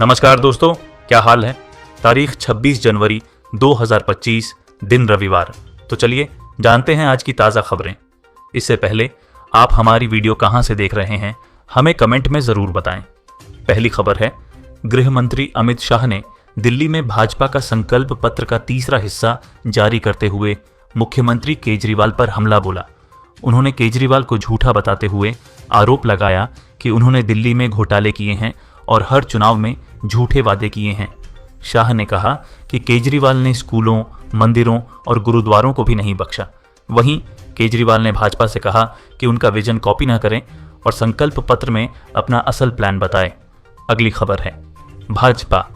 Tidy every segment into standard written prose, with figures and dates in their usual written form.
नमस्कार दोस्तों, क्या हाल है। तारीख 26 जनवरी 2025, दिन रविवार। तो चलिए जानते हैं आज की ताज़ा खबरें। इससे पहले आप हमारी वीडियो कहां से देख रहे हैं हमें कमेंट में ज़रूर बताएं। पहली खबर है, गृह मंत्री अमित शाह ने दिल्ली में भाजपा का संकल्प पत्र का तीसरा हिस्सा जारी करते हुए मुख्यमंत्री केजरीवाल पर हमला बोला। उन्होंने केजरीवाल को झूठा बताते हुए आरोप लगाया कि उन्होंने दिल्ली में घोटाले किए हैं और हर चुनाव में झूठे वादे किए हैं। शाह ने कहा कि केजरीवाल ने स्कूलों, मंदिरों और गुरुद्वारों को भी नहीं बख्शा। वहीं केजरीवाल ने भाजपा से कहा कि उनका विजन कॉपी न करें और संकल्प पत्र में अपना असल प्लान बताएं। अगली खबर है, भाजपा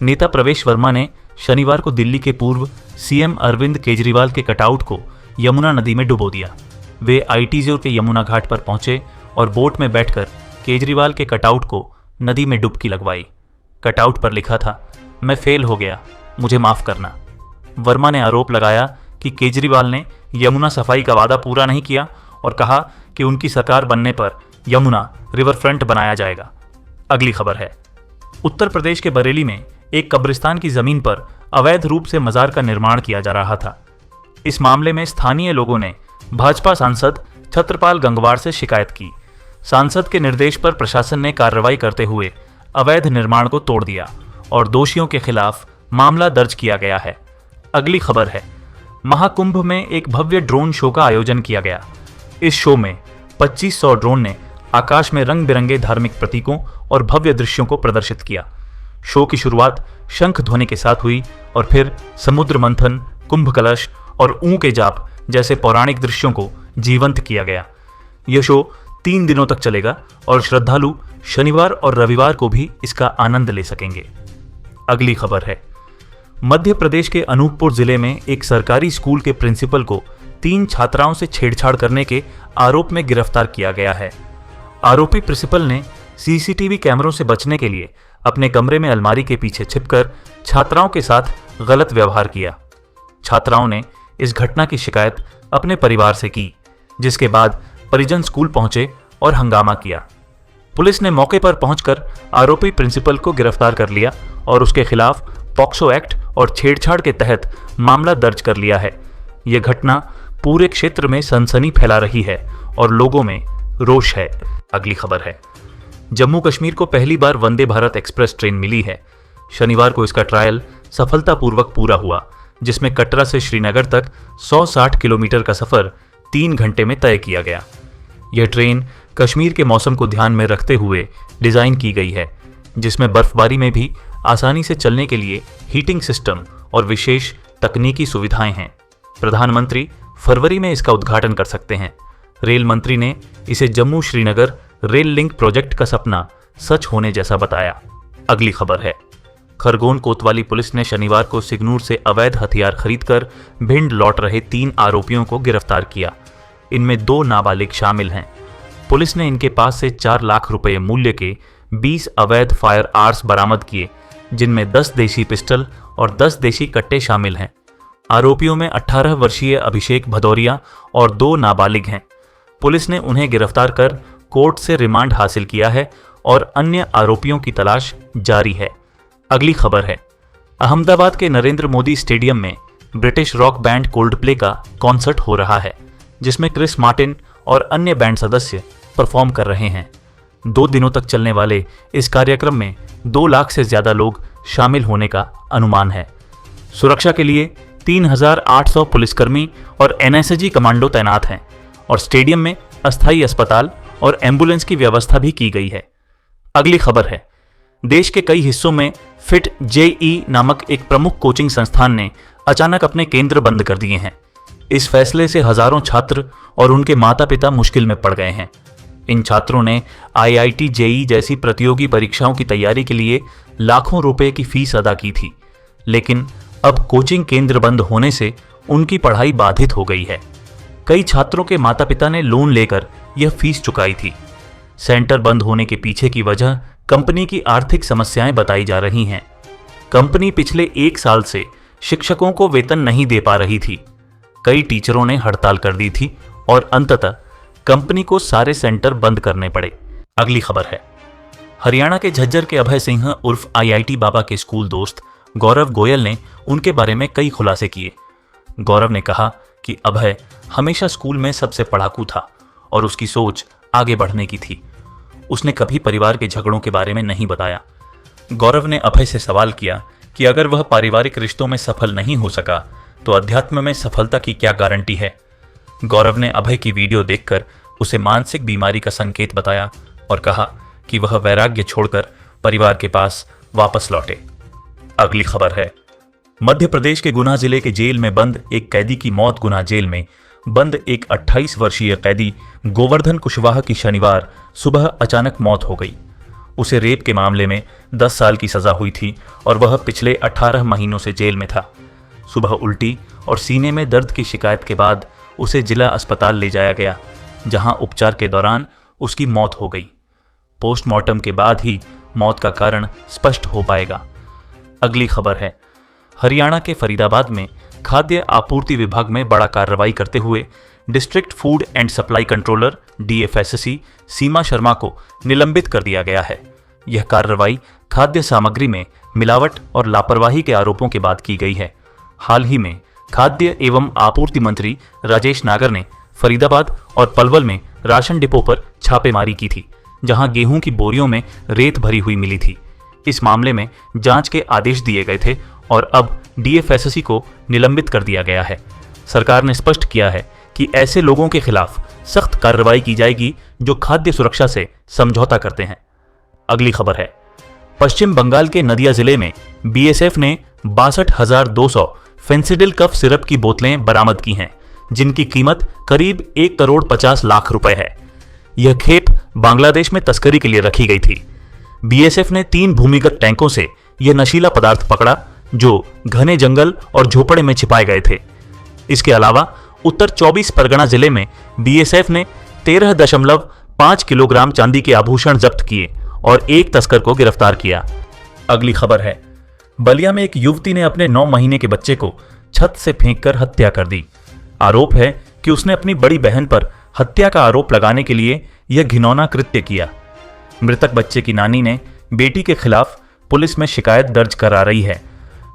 नेता प्रवेश वर्मा ने शनिवार को दिल्ली के पूर्व सीएम अरविंद केजरीवाल के कटआउट को यमुना नदी में डुबो दिया। वे आईटीजोर के यमुना घाट पर पहुंचे और बोट में बैठकर केजरीवाल के कटआउट को नदी में डुबकी लगवाई। कटआउट पर लिखा था, मैं फेल हो गया, मुझे माफ करना। वर्मा ने आरोप लगाया कि केजरीवाल ने यमुना सफाई का वादा पूरा नहीं किया और कहा कि उनकी सरकार बनने पर यमुना रिवर फ्रंट बनाया जाएगा। अगली खबर है, उत्तर प्रदेश के बरेली में एक कब्रिस्तान की जमीन पर अवैध रूप से मजार का निर्माण किया जा रहा था। इस मामले में स्थानीय लोगों ने भाजपा सांसद छत्रपाल गंगवार से शिकायत की। सांसद के निर्देश पर प्रशासन ने कार्रवाई करते हुए अवैध निर्माण को तोड़ दिया और दोषियों के खिलाफ मामला दर्ज किया गया है। अगली खबर है, महाकुंभ में एक भव्य ड्रोन शो का आयोजन किया गया। इस शो में 2500 ड्रोन ने आकाश में रंग बिरंगे धार्मिक प्रतीकों और भव्य दृश्यों को प्रदर्शित किया। शो की शुरुआत शंख ध्वनि के साथ हुई और फिर समुद्र मंथन, कुंभ कलश और ऊं के जाप जैसे पौराणिक दृश्यों को जीवंत किया गया। यह शो 3 दिनों तक चलेगा और श्रद्धालु शनिवार और रविवार को भी इसका आनंद ले सकेंगे। अगली खबर है, मध्य प्रदेश के अनूपपुर जिले में एक सरकारी स्कूल के प्रिंसिपल को 3 छात्राओं से छेड़छाड़ करने के आरोप में गिरफ्तार किया गया है। आरोपी प्रिंसिपल ने सीसीटीवी कैमरों से बचने के लिए अपने कमरे में अलमारी के पीछे छिपकर छात्राओं के साथ गलत व्यवहार किया। छात्राओं ने इस घटना की शिकायत अपने परिवार से की, जिसके बाद परिजन स्कूल पहुंचे और हंगामा किया। पुलिस ने मौके पर पहुंचकर आरोपी प्रिंसिपल को गिरफ्तार कर लिया और उसके खिलाफ पॉक्सो एक्ट और छेड़छाड़ के तहत मामला दर्ज कर लिया है। यह घटना पूरे क्षेत्र में सनसनी फैला रही है और लोगों में रोष है। अगली खबर है, जम्मू कश्मीर को पहली बार वंदे भारत एक्सप्रेस ट्रेन मिली है। शनिवार को इसका ट्रायल सफलतापूर्वक पूरा हुआ, जिसमें कटरा से श्रीनगर तक 160 किलोमीटर का सफर 3 घंटे में तय किया गया। यह ट्रेन कश्मीर के मौसम को ध्यान में रखते हुए डिजाइन की गई है, जिसमें बर्फबारी में भी आसानी से चलने के लिए हीटिंग सिस्टम और विशेष तकनीकी सुविधाएं हैं। प्रधानमंत्री फरवरी में इसका उद्घाटन कर सकते हैं। रेल मंत्री ने इसे Jammu Srinagar rail link project का सपना सच होने जैसा बताया। अगली खबर है, खरगोन कोतवाली पुलिस ने शनिवार को सिगनूर से अवैध हथियार खरीदकर भिंड लौट रहे 3 आरोपियों को गिरफ्तार किया। इनमें 2 नाबालिग शामिल हैं। पुलिस ने इनके पास से 4 लाख रुपए मूल्य के 20 अवैध फायर आर्म्स बरामद किए, जिनमें 10 देशी पिस्टल और 10 देशी कट्टे शामिल हैं। आरोपियों में 18 वर्षीय अभिषेक भदौरिया और 2 नाबालिग हैं। पुलिस ने उन्हें गिरफ्तार कर कोर्ट से रिमांड हासिल किया है और अन्य आरोपियों की तलाश जारी है। अगली खबर है, अहमदाबाद के नरेंद्र मोदी स्टेडियम में ब्रिटिश रॉक बैंड कोल्डप्ले का कॉन्सर्ट हो रहा है, जिसमें क्रिस मार्टिन और अन्य बैंड सदस्य परफॉर्म कर रहे हैं। 2 दिनों तक चलने वाले इस कार्यक्रम में 2 लाख से ज्यादा लोग शामिल होने का अनुमान है। सुरक्षा के लिए 3800 पुलिसकर्मी और एनएसजी कमांडो तैनात हैं और स्टेडियम में अस्थायी अस्पताल और एम्बुलेंस की व्यवस्था भी की गई है। अगली खबर है, देश के कई हिस्सों में फिट जेई नामक एक प्रमुख कोचिंग संस्थान ने अचानक अपने केंद्र बंद कर दिए हैं। इस फैसले से हजारों छात्र और उनके माता पिता मुश्किल में पड़ गए हैं। इन छात्रों ने आईआईटी जेई जैसी प्रतियोगी परीक्षाओं की तैयारी के लिए लाखों रुपए की फीस अदा की थी, लेकिन अब कोचिंग केंद्र बंद होने से उनकी पढ़ाई बाधित हो गई है। कई छात्रों के माता पिता ने लोन लेकर यह फीस चुकाई थी। सेंटर बंद होने के पीछे की वजह कंपनी की आर्थिक समस्याएं बताई जा रही हैं। कंपनी पिछले 1 साल से शिक्षकों को वेतन नहीं दे पा रही थी। कई टीचरों ने हड़ताल कर दी थी और अंततः कंपनी को सारे सेंटर बंद करने पड़े। अगली खबर है, हरियाणा के झज्जर के अभय सिंह उर्फ IIT बाबा के स्कूल दोस्त गौरव गोयल ने उनके बारे में कई खुलासे किए। गौरव ने कहा कि अभय हमेशा स्कूल में सबसे पढ़ाकू था और उसकी सोच आगे बढ़ने की थी। उसने कभी परिवार के झगड़ों के बारे में नहीं बताया। गौरव ने अभय से सवाल किया कि अगर वह पारिवारिक रिश्तों में सफल नहीं हो सका तो अध्यात्म में सफलता की क्या गारंटी है। गौरव ने अभय की वीडियो देखकर उसे मानसिक बीमारी का संकेत बताया और कहा कि वह वैराग्य छोड़कर परिवार के पास वापस लौटे। अगली खबर है, मध्य प्रदेश के गुना जिले के जेल में बंद एक कैदी की मौत। गुना जेल में बंद एक 28 वर्षीय कैदी गोवर्धन कुशवाहा की शनिवार सुबह अचानक मौत हो गई। उसे रेप के मामले में 10 साल की सजा हुई थी और वह पिछले 18 महीनों से जेल में था। सुबह उल्टी और सीने में दर्द की शिकायत के बाद उसे जिला अस्पताल ले जाया गया, जहां उपचार के दौरान उसकी मौत हो गई। पोस्टमार्टम के बाद ही मौत का कारण स्पष्ट हो पाएगा। अगली खबर है, हरियाणा के फरीदाबाद में खाद्य आपूर्ति विभाग में बड़ा कार्रवाई करते हुए district food and supply controller DFSC सीमा शर्मा को निलंबित कर दिया गया है। यह कार्रवाई खाद्य सामग्री में मिलावट और लापरवाही के आरोपों के बाद की गई है। हाल ही में खाद्य एवं आपूर्ति मंत्री राजेश नागर ने फरीदाबाद और पलवल में राशन डिपो पर छापेमारी की थी, जहां गेहूं की बोरियों में रेत भरी हुई मिली थी। इस मामले में जांच के आदेश दिए गए थे और अब DFSC को निलंबित कर दिया गया है। सरकार ने स्पष्ट किया है कि ऐसे लोगों के खिलाफ सख्त कार्रवाई की जाएगी जो खाद्य सुरक्षा से समझौता करते हैं। अगली खबर है, पश्चिम बंगाल के नदिया जिले में BSF ने 62,200 फेंसिडिल कफ सिरप की बोतलें बरामद की हैं, जिनकी कीमत करीब 1 करोड़ 50 लाख रुपए है। यह खेप बांग्लादेश में तस्करी के लिए रखी गई थी। BSF ने 3 भूमिगत टैंकों से यह नशीला पदार्थ पकड़ा, जो घने जंगल और झोपड़े में छिपाए गए थे। इसके अलावा उत्तर 24 परगना जिले में BSF ने 13.5 किलोग्राम चांदी के आभूषण जब्त किए और एक तस्कर को गिरफ्तार किया। अगली खबर है, बलिया में एक युवती ने अपने 9 महीने के बच्चे को छत से फेंककर हत्या कर दी। आरोप है कि उसने अपनी बड़ी बहन पर हत्या का आरोप लगाने के लिए यह घिनौना कृत्य किया। मृतक बच्चे की नानी ने बेटी के खिलाफ पुलिस में शिकायत दर्ज करा रही है।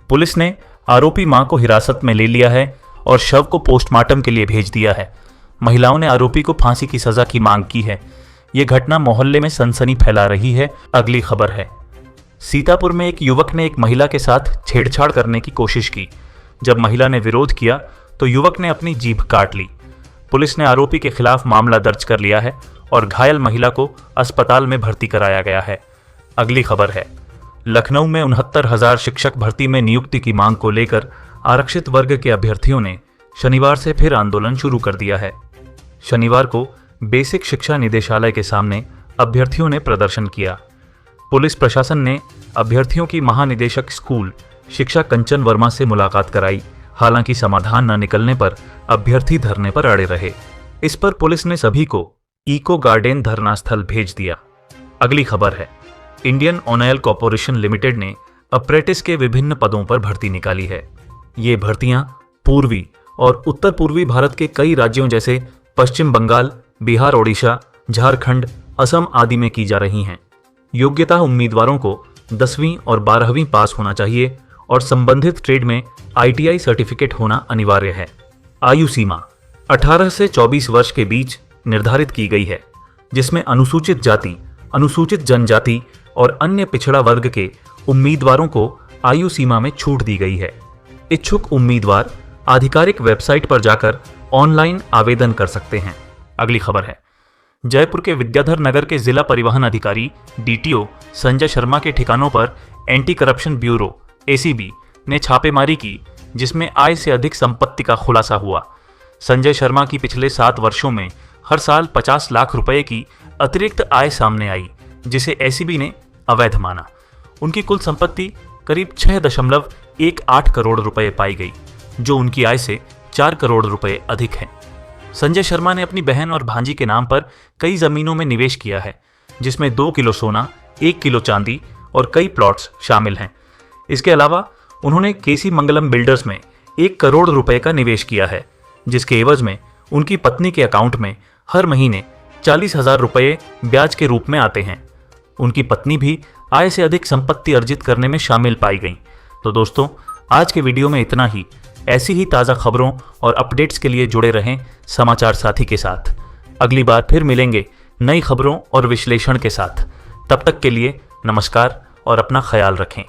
पुलिस ने आरोपी मां को हिरासत में ले लिया है और शव को पोस्टमार्टम के लिए भेज दिया है। महिलाओं ने आरोपी को फांसी की सजा की मांग की है। यह घटना मोहल्ले में सनसनी फैला रही है। अगली खबर है, सीतापुर में एक युवक ने एक महिला के साथ छेड़छाड़ करने की कोशिश की। जब महिला ने विरोध किया तो युवक ने अपनी जीभ काट ली। पुलिस ने आरोपी के खिलाफ मामला दर्ज कर लिया है और घायल महिला को अस्पताल में भर्ती कराया गया है। अगली खबर है, लखनऊ में 69,000 शिक्षक भर्ती में नियुक्ति की मांग को लेकर आरक्षित वर्ग के अभ्यर्थियों ने शनिवार से फिर आंदोलन शुरू कर दिया है। शनिवार को बेसिक शिक्षा निदेशालय के सामने अभ्यर्थियों ने प्रदर्शन किया। पुलिस प्रशासन ने अभ्यर्थियों की महानिदेशक स्कूल शिक्षा कंचन वर्मा से मुलाकात कराई। हालांकि समाधान न निकलने पर अभ्यर्थी धरने पर अड़े रहे। इस पर पुलिस ने सभी को इको गार्डन धरना स्थल भेज दिया। अगली खबर है, इंडियन ऑयल कॉर्पोरेशन लिमिटेड ने अप्रेंटिस के विभिन्न पदों पर भर्ती निकाली है। ये भर्तियां पूर्वी और उत्तर पूर्वी भारत के कई राज्यों जैसे पश्चिम बंगाल, बिहार, ओडिशा, झारखंड, असम आदि में की जा रही हैं। योग्यता उम्मीदवारों को 10वीं और 12वीं पास होना चाहिए और संबंधित ट्रेड में ITI सर्टिफिकेट होना अनिवार्य है। आयु सीमा 18 से 24 वर्ष के बीच निर्धारित की गई है, जिसमें अनुसूचित जाति, अनुसूचित जनजाति और अन्य पिछड़ा वर्ग के उम्मीदवारों को आयु सीमा में छूट दी गई है। इच्छुक उम्मीदवार आधिकारिक वेबसाइट पर जाकर ऑनलाइन आवेदन कर सकते हैं। अगली खबर है, जयपुर के विद्याधर नगर के जिला परिवहन अधिकारी DTO संजय शर्मा के ठिकानों पर एंटी करप्शन ब्यूरो ACB ने छापेमारी की, जिसमें आय से अधिक संपत्ति का खुलासा हुआ। संजय शर्मा की पिछले 7 वर्षों में हर साल 50 लाख रुपए की अतिरिक्त आय सामने आई, जिसे ACB ने अवैध माना। उनकी कुल संपत्ति करीब 6.18 करोड़ रुपए पाई गई, जो उनकी आय से 4 करोड़ रुपए अधिक है। संजय शर्मा ने अपनी बहन और भांजी के नाम पर कई जमीनों में निवेश किया है, जिसमें 2 किलो सोना, 1 किलो चांदी और कई प्लॉट्स शामिल हैं। इसके अलावा उन्होंने KC मंगलम बिल्डर्स में 1 करोड़ रुपए का निवेश किया है, जिसके एवज में उनकी पत्नी के अकाउंट में हर महीने 40,000 रुपए ब्याज के रूप में आते हैं। उनकी पत्नी भी आय से अधिक संपत्ति अर्जित करने में शामिल पाई गई। तो दोस्तों, आज के वीडियो में इतना ही। ऐसी ही ताज़ा खबरों और अपडेट्स के लिए जुड़े रहें समाचार साथी के साथ। अगली बार फिर मिलेंगे नई खबरों और विश्लेषण के साथ। तब तक के लिए नमस्कार और अपना ख्याल रखें।